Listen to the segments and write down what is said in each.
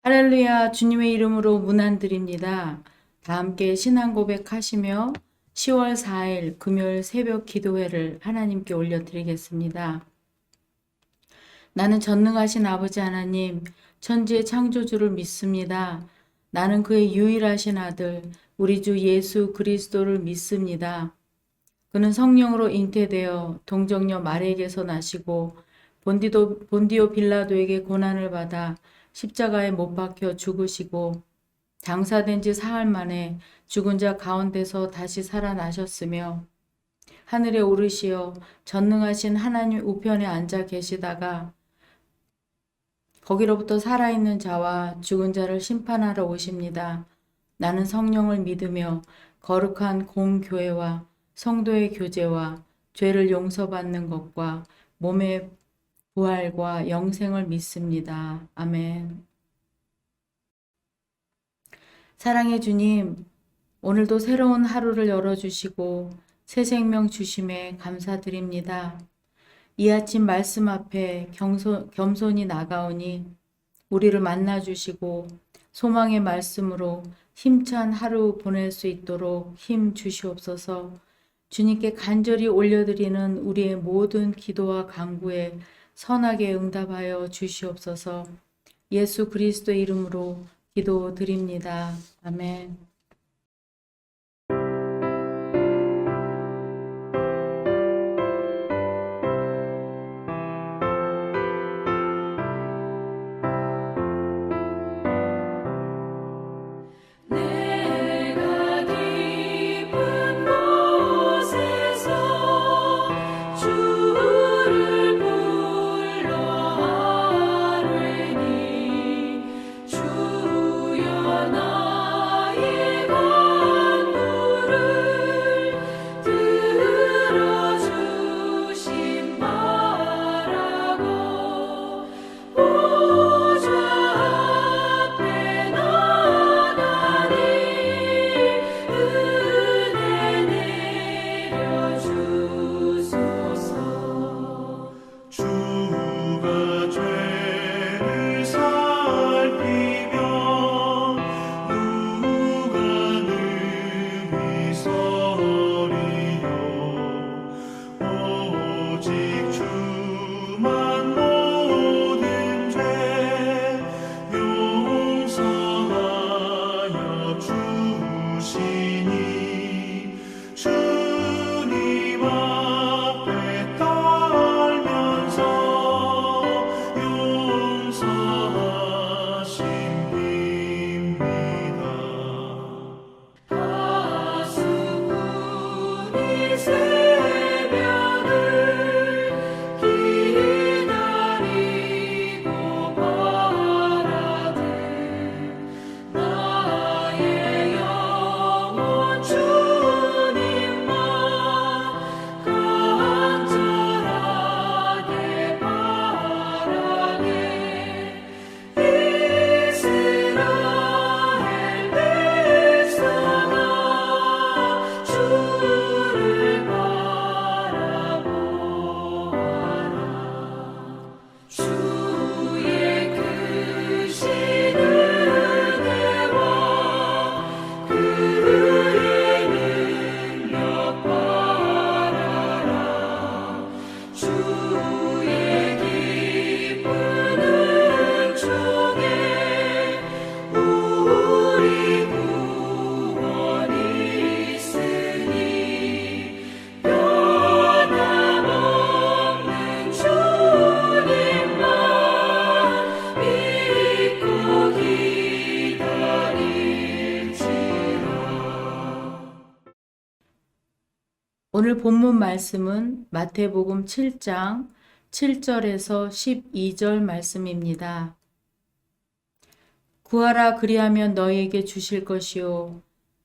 할렐루야, 주님의 이름으로 문안드립니다. 다 함께 신앙 고백하시며 10월 4일 금요일 새벽 기도회를 하나님께 올려드리겠습니다. 나는 전능하신 아버지 하나님, 천지의 창조주를 믿습니다. 나는 그의 유일하신 아들, 우리 주 예수 그리스도를 믿습니다. 그는 성령으로 잉태되어 동정녀 마리에게서 나시고 본디오 빌라도에게 고난을 받아 십자가에 못 박혀 죽으시고 장사된 지 사흘 만에 죽은 자 가운데서 다시 살아나셨으며 하늘에 오르시어 전능하신 하나님 우편에 앉아 계시다가 거기로부터 살아있는 자와 죽은 자를 심판하러 오십니다. 나는 성령을 믿으며 거룩한 공교회와 성도의 교제와 죄를 용서받는 것과 몸의 부활과 영생을 믿습니다. 아멘. 사랑의 주님, 오늘도 새로운 하루를 열어주시고 새 생명 주심에 감사드립니다. 이 아침 말씀 앞에 겸손히 나가오니 우리를 만나주시고 소망의 말씀으로 힘찬 하루 보낼 수 있도록 힘 주시옵소서. 주님께 간절히 올려드리는 우리의 모든 기도와 간구에 선하게 응답하여 주시옵소서. 예수 그리스도의 이름으로 기도드립니다. 아멘. 내가 깊은 곳에서 주를 불러 아뢰니 주여 나의 간구를 들어주심 바라고 보좌 앞에 나가니 은혜 내려주소서. 주가 죄를 살피며 누가 능히 서리요. 오직 주만 모든 죄 용서하여 주시니 주님 앞에 떨면서 용서하심 빕니다. 하수꾼이 새벽을 기다리고 바라듯 나의 영혼 주님만 간절하게 바라네. 이스라엘 백성아 주를 바라보아라. 주의 크신 은혜와 그의 능력 바라라. 주의 깊은 은총에 우리 구원이 있으니 변함없는 주님만 믿고 기다릴지라. 오늘 본문 말씀은 마태복음 7장 7절에서 12절 말씀입니다. 구하라 그리하면 너희에게 주실 것이요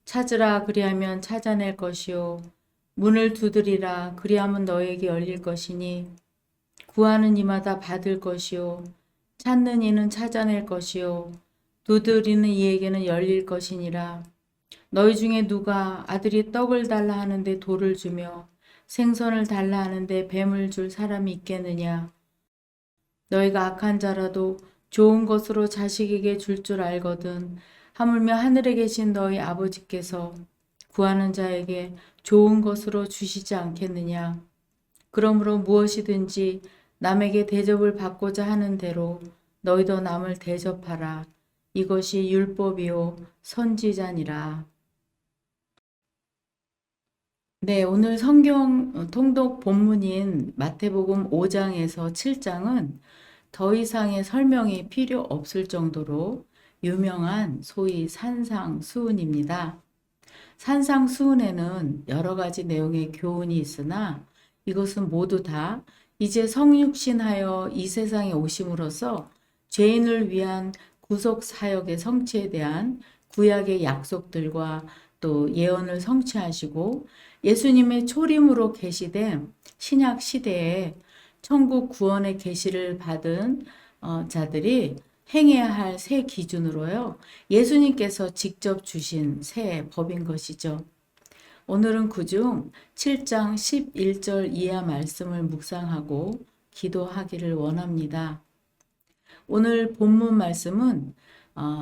찾으라 그리하면 찾아낼 것이요 문을 두드리라 그리하면 너희에게 열릴 것이니 구하는 이마다 받을 것이요 찾는 이는 찾아낼 것이요 두드리는 이에게는 열릴 것이니라. 너희 중에 누가 아들이 떡을 달라 하는데 돌을 주며 생선을 달라 하는데 뱀을 줄 사람이 있겠느냐? 너희가 악한 자라도 좋은 것으로 자식에게 줄 줄 알거든 하물며 하늘에 계신 너희 아버지께서 구하는 자에게 좋은 것으로 주시지 않겠느냐. 그러므로 무엇이든지 남에게 대접을 받고자 하는 대로 너희도 남을 대접하라. 이것이 율법이요 선지자니라. 네, 오늘 성경 통독 본문인 마태복음 5장에서 7장은 더 이상의 설명이 필요 없을 정도로 유명한 소위 산상수훈입니다. 산상수훈에는 여러 가지 내용의 교훈이 있으나 이것은 모두 다 이제 성육신하여 이 세상에 오심으로써 죄인을 위한 구속 사역의 성취에 대한 구약의 약속들과 또 예언을 성취하시고 예수님의 초림으로 계시된 신약 시대에 천국 구원의 계시를 받은 자들이 행해야 할 새 기준으로요. 예수님께서 직접 주신 새 법인 것이죠. 오늘은 그중 7장 11절 이하 말씀을 묵상하고 기도하기를 원합니다. 오늘 본문 말씀은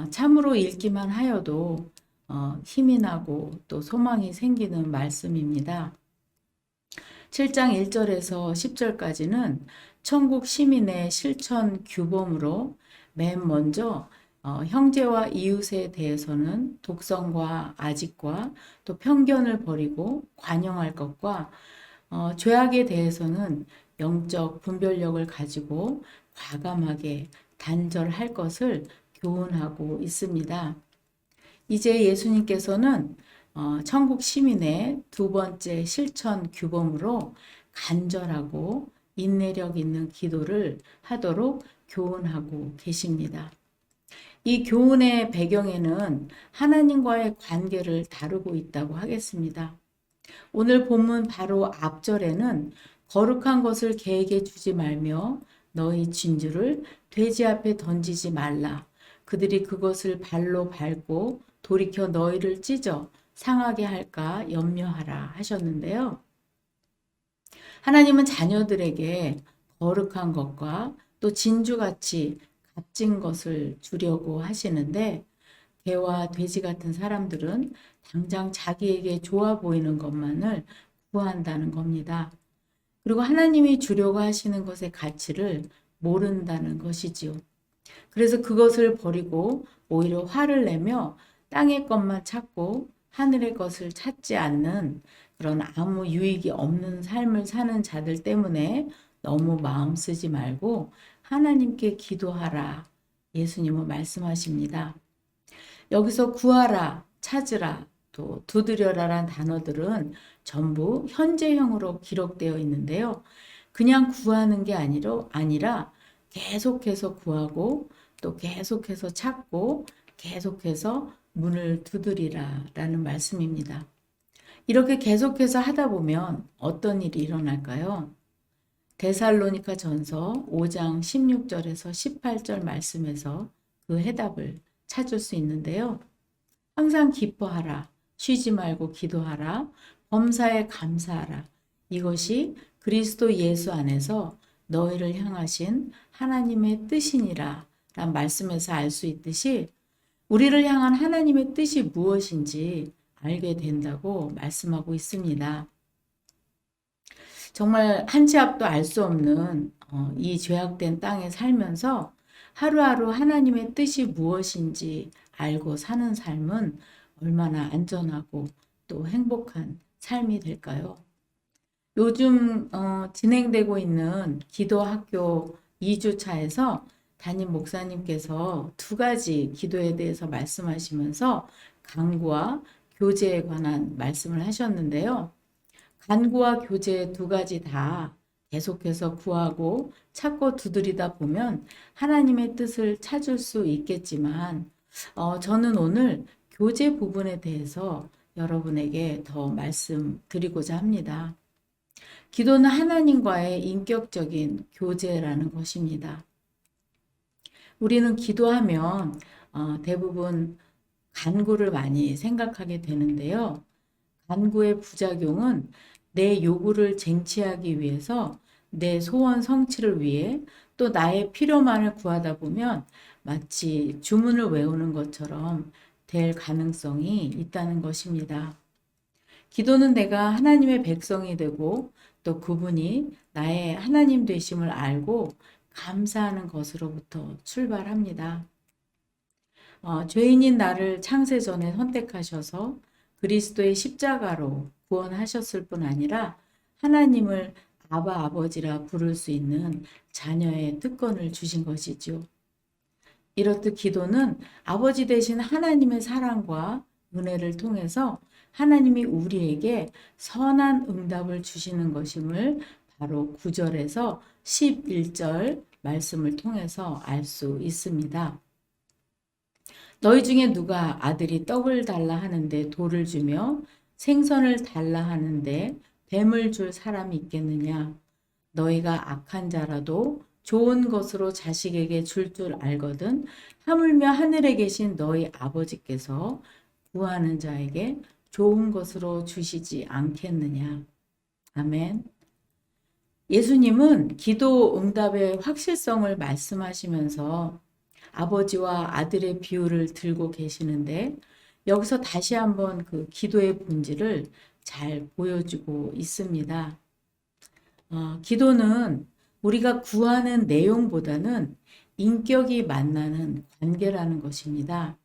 참으로 읽기만 하여도 힘이 나고 또 소망이 생기는 말씀입니다. 7장 1절에서 10절까지는 천국 시민의 실천 규범으로 맨 먼저 형제와 이웃에 대해서는 독선과 아직과 또 편견을 버리고 관용할 것과 죄악에 대해서는 영적 분별력을 가지고 과감하게 단절할 것을 교훈하고 있습니다. 이제 예수님께서는 천국 시민의 두 번째 실천 규범으로 간절하고 인내력 있는 기도를 하도록 교훈하고 계십니다. 이 교훈의 배경에는 하나님과의 관계를 다루고 있다고 하겠습니다. 오늘 본문 바로 앞절에는 거룩한 것을 개에게 주지 말며 너희 진주를 돼지 앞에 던지지 말라. 그들이 그것을 발로 밟고 돌이켜 너희를 찢어 상하게 할까 염려하라 하셨는데요. 하나님은 자녀들에게 거룩한 것과 또 진주같이 값진 것을 주려고 하시는데 개와 돼지 같은 사람들은 당장 자기에게 좋아 보이는 것만을 구한다는 겁니다. 그리고 하나님이 주려고 하시는 것의 가치를 모른다는 것이지요. 그래서 그것을 버리고 오히려 화를 내며 땅의 것만 찾고 하늘의 것을 찾지 않는 그런 아무 유익이 없는 삶을 사는 자들 때문에 너무 마음 쓰지 말고 하나님께 기도하라. 예수님은 말씀하십니다. 여기서 구하라, 찾으라, 또 두드려라란 단어들은 전부 현재형으로 기록되어 있는데요. 그냥 구하는 게 아니라 계속해서 구하고 또 계속해서 찾고 계속해서 문을 두드리라 라는 말씀입니다. 이렇게 계속해서 하다 보면 어떤 일이 일어날까요? 데살로니가 전서 5장 16절에서 18절 말씀에서 그 해답을 찾을 수 있는데요. 항상 기뻐하라, 쉬지 말고 기도하라, 범사에 감사하라. 이것이 그리스도 예수 안에서 너희를 향하신 하나님의 뜻이니라 라는 말씀에서 알 수 있듯이 우리를 향한 하나님의 뜻이 무엇인지 알게 된다고 말씀하고 있습니다. 정말 한 치 앞도 알 수 없는 이 죄악된 땅에 살면서 하루하루 하나님의 뜻이 무엇인지 알고 사는 삶은 얼마나 안전하고 또 행복한 삶이 될까요? 요즘 진행되고 있는 기도학교 2주차에서 담임 목사님께서 두 가지 기도에 대해서 말씀하시면서 간구와 교제에 관한 말씀을 하셨는데요. 간구와 교제 두 가지 다 계속해서 구하고 찾고 두드리다 보면 하나님의 뜻을 찾을 수 있겠지만 저는 오늘 교제 부분에 대해서 여러분에게 더 말씀드리고자 합니다. 기도는 하나님과의 인격적인 교제라는 것입니다. 우리는 기도하면 대부분 간구를 많이 생각하게 되는데요. 간구의 부작용은 내 요구를 쟁취하기 위해서 내 소원 성취를 위해 또 나의 필요만을 구하다 보면 마치 주문을 외우는 것처럼 될 가능성이 있다는 것입니다. 기도는 내가 하나님의 백성이 되고 또 그분이 나의 하나님 되심을 알고 감사하는 것으로부터 출발합니다. 죄인인 나를 창세전에 선택하셔서 그리스도의 십자가로 구원하셨을 뿐 아니라 하나님을 아바 아버지라 부를 수 있는 자녀의 특권을 주신 것이죠. 이렇듯 기도는 아버지 되신 하나님의 사랑과 은혜를 통해서 하나님이 우리에게 선한 응답을 주시는 것임을 바로 9절에서 11절 말씀을 통해서 알 수 있습니다. 너희 중에 누가 아들이 떡을 달라 하는데 돌을 주며 생선을 달라 하는데 뱀을 줄 사람이 있겠느냐? 너희가 악한 자라도 좋은 것으로 자식에게 줄 알거든 하물며 하늘에 계신 너희 아버지께서 구하는 자에게 좋은 것으로 주시지 않겠느냐? 아멘. 예수님은 기도 응답의 확실성을 말씀하시면서 아버지와 아들의 비유를 들고 계시는데 여기서 다시 한번 그 기도의 본질을 잘 보여주고 있습니다. 기도는 우리가 구하는 내용보다는 인격이 만나는 관계라는 것입니다.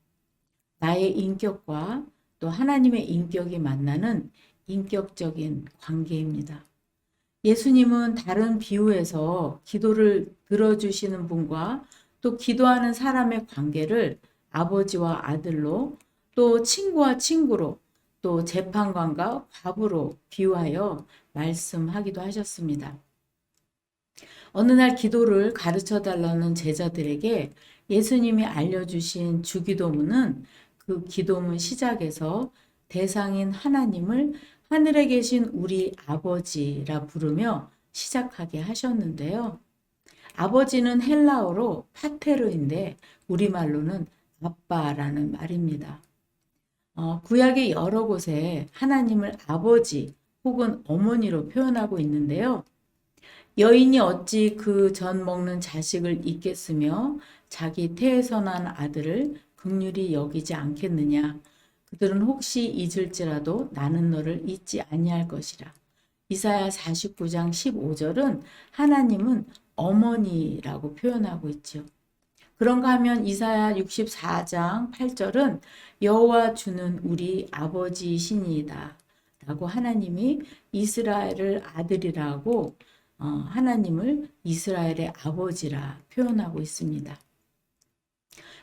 나의 인격과 또 하나님의 인격이 만나는 인격적인 관계입니다. 예수님은 다른 비유에서 기도를 들어주시는 분과 또 기도하는 사람의 관계를 아버지와 아들로 또 친구와 친구로 또 재판관과 과부로 비유하여 말씀하기도 하셨습니다. 어느 날 기도를 가르쳐 달라는 제자들에게 예수님이 알려주신 주기도문은 그 기도문 시작에서 대상인 하나님을 하늘에 계신 우리 아버지라 부르며 시작하게 하셨는데요. 아버지는 헬라어로 파테르인데 우리말로는 아빠라는 말입니다. 구약의 여러 곳에 하나님을 아버지 혹은 어머니로 표현하고 있는데요. 여인이 어찌 그 전 먹는 자식을 잊겠으며 자기 태에서 난 아들을 긍휼히 여기지 않겠느냐. 그들은 혹시 잊을지라도 나는 너를 잊지 아니할 것이라. 이사야 49장 15절은 하나님은 어머니라고 표현하고 있죠. 그런가 하면 이사야 64장 8절은 여호와 주는 우리 아버지이시니이다 라고 하나님이 이스라엘을 아들이라고 하나님을 이스라엘의 아버지라 표현하고 있습니다.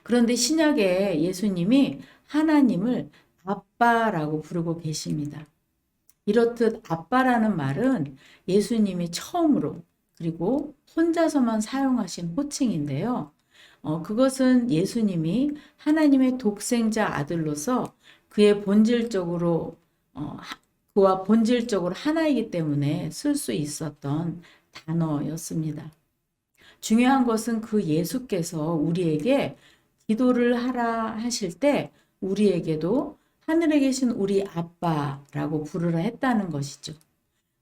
그런데 신약에 예수님이 하나님을 아빠라고 부르고 계십니다. 이렇듯 아빠라는 말은 예수님이 처음으로 그리고 혼자서만 사용하신 호칭인데요. 그것은 예수님이 하나님의 독생자 아들로서 그와 본질적으로 하나이기 때문에 쓸 수 있었던 단어였습니다. 중요한 것은 그 예수께서 우리에게 기도를 하라 하실 때 우리에게도 하늘에 계신 우리 아빠라고 부르라 했다는 것이죠.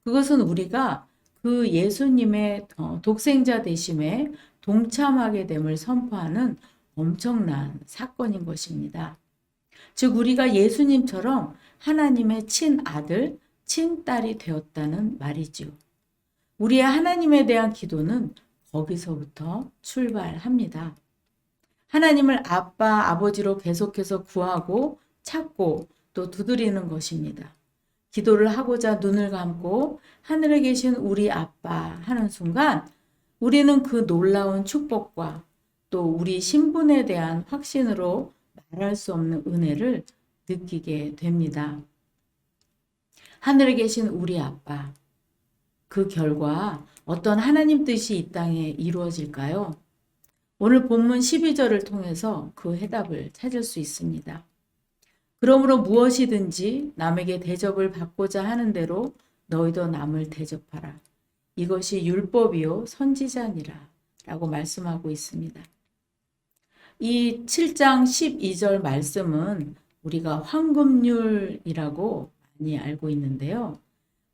그것은 우리가 그 예수님의 독생자 되심에 동참하게 됨을 선포하는 엄청난 사건인 것입니다. 즉 우리가 예수님처럼 하나님의 친아들, 친딸이 되었다는 말이죠. 우리의 하나님에 대한 기도는 거기서부터 출발합니다. 하나님을 아빠, 아버지로 계속해서 구하고 찾고 또 두드리는 것입니다. 기도를 하고자 눈을 감고 하늘에 계신 우리 아빠 하는 순간 우리는 그 놀라운 축복과 또 우리 신분에 대한 확신으로 말할 수 없는 은혜를 느끼게 됩니다. 하늘에 계신 우리 아빠, 그 결과 어떤 하나님 뜻이 이 땅에 이루어질까요? 오늘 본문 12절을 통해서 그 해답을 찾을 수 있습니다. 그러므로 무엇이든지 남에게 대접을 받고자 하는 대로 너희도 남을 대접하라. 이것이 율법이요 선지자니라 라고 말씀하고 있습니다. 이 7장 12절 말씀은 우리가 황금률이라고 많이 알고 있는데요.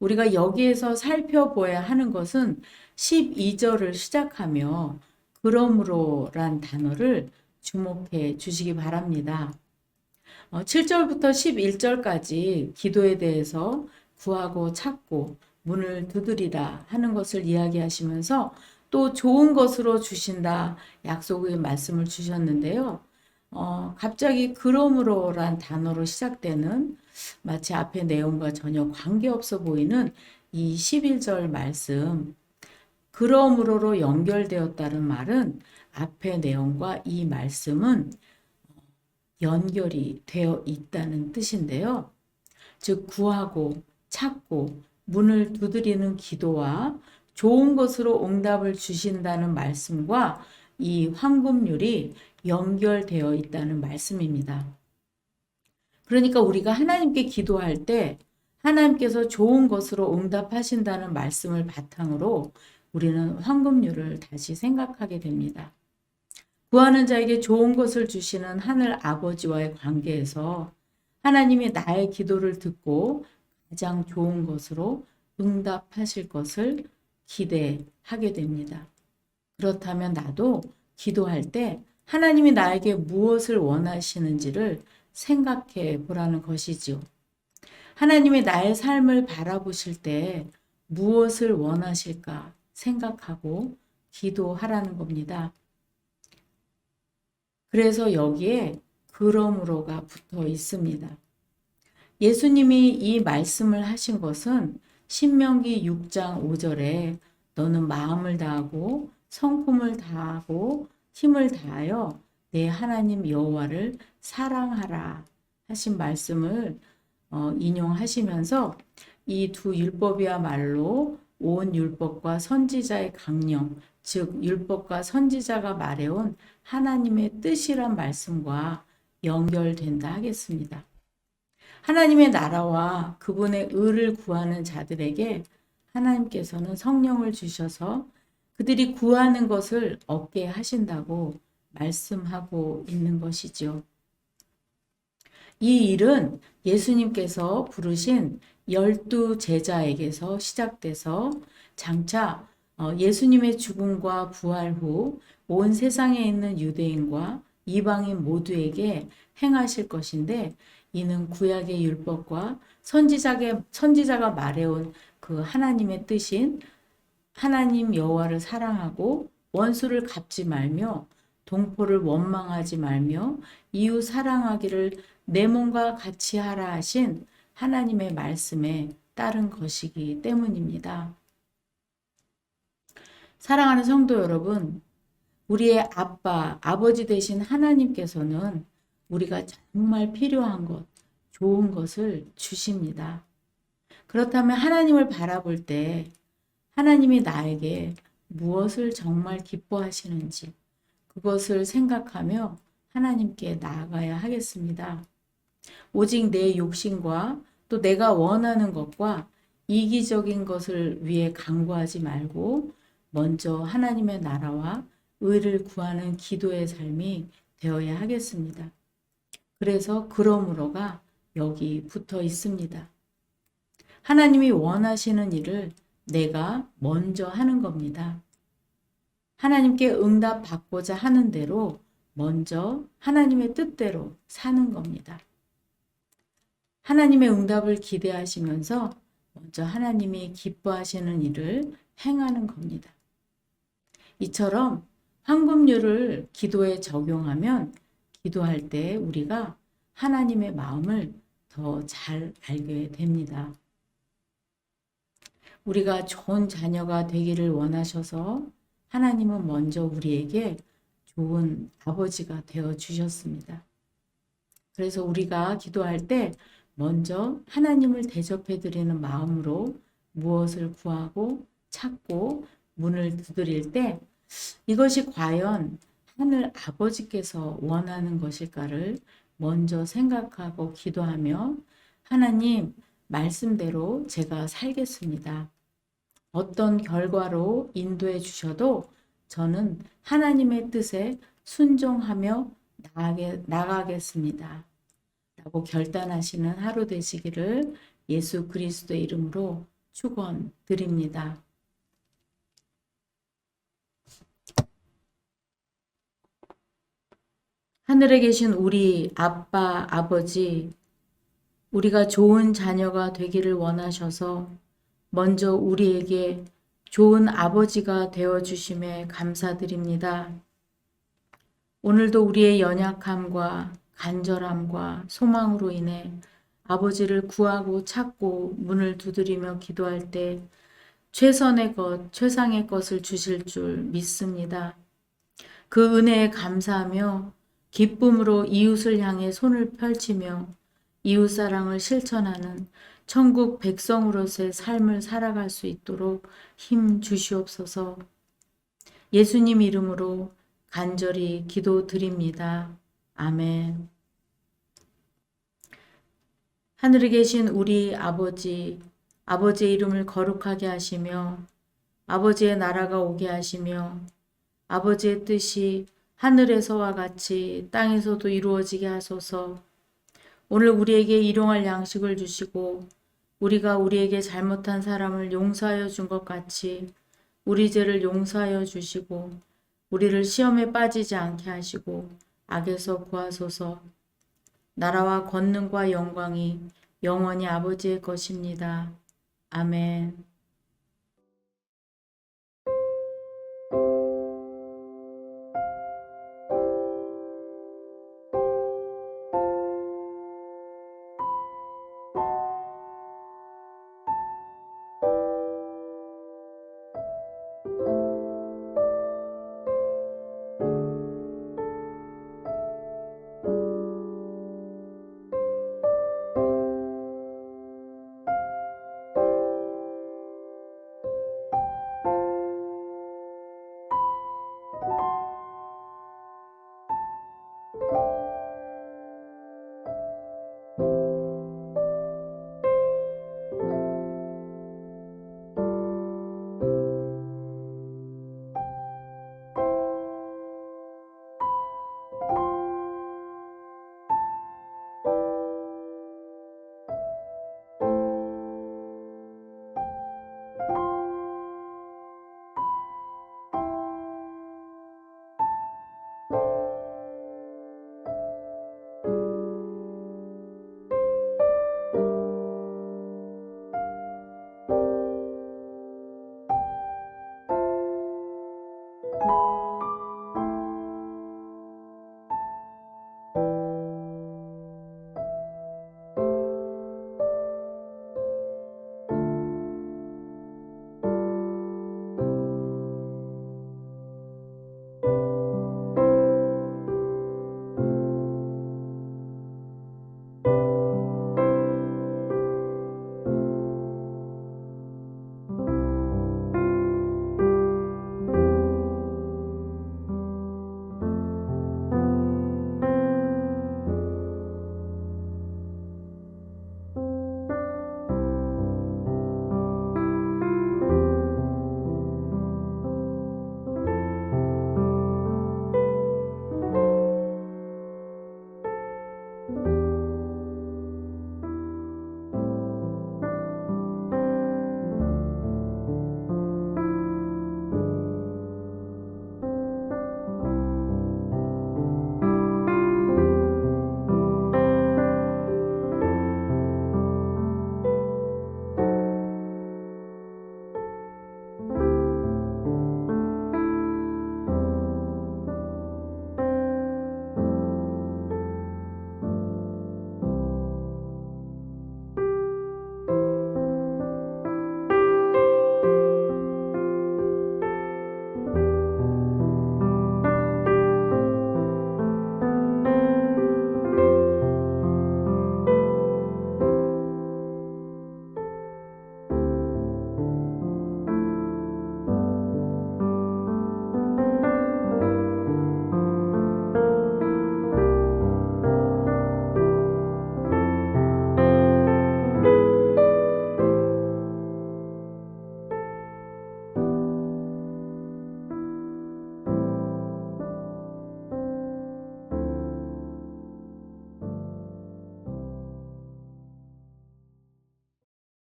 우리가 여기에서 살펴보아야 하는 것은 12절을 시작하며 그러므로란 단어를 주목해 주시기 바랍니다. 7절부터 11절까지 기도에 대해서 구하고 찾고 문을 두드리라 하는 것을 이야기하시면서 또 좋은 것으로 주신다 약속의 말씀을 주셨는데요. 갑자기 그러므로란 단어로 시작되는 마치 앞의 내용과 전혀 관계없어 보이는 이 11절 말씀, 그러므로로 연결되었다는 말은 앞의 내용과 이 말씀은 연결이 되어 있다는 뜻인데요. 즉 구하고 찾고 문을 두드리는 기도와 좋은 것으로 응답을 주신다는 말씀과 이 황금률이 연결되어 있다는 말씀입니다. 그러니까 우리가 하나님께 기도할 때 하나님께서 좋은 것으로 응답하신다는 말씀을 바탕으로 우리는 황금률을 다시 생각하게 됩니다. 구하는 자에게 좋은 것을 주시는 하늘 아버지와의 관계에서 하나님이 나의 기도를 듣고 가장 좋은 것으로 응답하실 것을 기대하게 됩니다. 그렇다면 나도 기도할 때 하나님이 나에게 무엇을 원하시는지를 생각해 보라는 것이지요. 하나님이 나의 삶을 바라보실 때 무엇을 원하실까 생각하고 기도하라는 겁니다. 그래서 여기에 그러므로가 붙어 있습니다. 예수님이 이 말씀을 하신 것은 신명기 6장 5절에 너는 마음을 다하고 성품을 다하고 힘을 다하여 내 하나님 여호와를 사랑하라 하신 말씀을 인용하시면서 이 두 율법이야말로 온 율법과 선지자의 강령, 즉 율법과 선지자가 말해온 하나님의 뜻이란 말씀과 연결된다 하겠습니다. 하나님의 나라와 그분의 의를 구하는 자들에게 하나님께서는 성령을 주셔서 그들이 구하는 것을 얻게 하신다고 말씀하고 있는 것이죠. 이 일은 예수님께서 부르신 12 제자에게서 시작돼서 장차 예수님의 죽음과 부활 후 온 세상에 있는 유대인과 이방인 모두에게 행하실 것인데 이는 구약의 율법과 선지자가 말해온 그 하나님의 뜻인 하나님 여호와를 사랑하고 원수를 갚지 말며 동포를 원망하지 말며 이웃 사랑하기를 내 몸과 같이 하라 하신 하나님의 말씀에 따른 것이기 때문입니다. 사랑하는 성도 여러분, 우리의 아버지 되신 하나님께서는 우리가 정말 필요한 것, 좋은 것을 주십니다. 그렇다면 하나님을 바라볼 때 하나님이 나에게 무엇을 정말 기뻐하시는지 그것을 생각하며 하나님께 나아가야 하겠습니다. 오직 내 욕심과 또 내가 원하는 것과 이기적인 것을 위해 간구하지 말고 먼저 하나님의 나라와 의를 구하는 기도의 삶이 되어야 하겠습니다. 그래서 그러므로가 여기 붙어 있습니다. 하나님이 원하시는 일을 내가 먼저 하는 겁니다. 하나님께 응답 받고자 하는 대로 먼저 하나님의 뜻대로 사는 겁니다. 하나님의 응답을 기대하시면서 먼저 하나님이 기뻐하시는 일을 행하는 겁니다. 이처럼 황금률을 기도에 적용하면 기도할 때 우리가 하나님의 마음을 더 잘 알게 됩니다. 우리가 좋은 자녀가 되기를 원하셔서 하나님은 먼저 우리에게 좋은 아버지가 되어 주셨습니다. 그래서 우리가 기도할 때 먼저 하나님을 대접해 드리는 마음으로 무엇을 구하고 찾고 문을 두드릴 때 이것이 과연 하늘 아버지께서 원하는 것일까를 먼저 생각하고 기도하며 하나님 말씀대로 제가 살겠습니다. 어떤 결과로 인도해 주셔도 저는 하나님의 뜻에 순종하며 나가겠습니다. 라고 결단하시는 하루 되시기를 예수 그리스도의 이름으로 축원드립니다. 하늘에 계신 우리 아빠, 아버지, 우리가 좋은 자녀가 되기를 원하셔서 먼저 우리에게 좋은 아버지가 되어주심에 감사드립니다. 오늘도 우리의 연약함과 간절함과 소망으로 인해 아버지를 구하고 찾고 문을 두드리며 기도할 때 최선의 것, 최상의 것을 주실 줄 믿습니다. 그 은혜에 감사하며 기쁨으로 이웃을 향해 손을 펼치며 이웃사랑을 실천하는 천국 백성으로서의 삶을 살아갈 수 있도록 힘 주시옵소서. 예수님 이름으로 간절히 기도드립니다. 아멘. 하늘에 계신 우리 아버지, 아버지의 이름을 거룩하게 하시며 아버지의 나라가 오게 하시며 아버지의 뜻이 하늘에서와 같이 땅에서도 이루어지게 하소서. 오늘 우리에게 일용할 양식을 주시고 우리가 우리에게 잘못한 사람을 용서하여 준 것 같이 우리 죄를 용서하여 주시고 우리를 시험에 빠지지 않게 하시고 악에서 구하소서. 나라와 권능과 영광이 영원히 아버지의 것입니다. 아멘.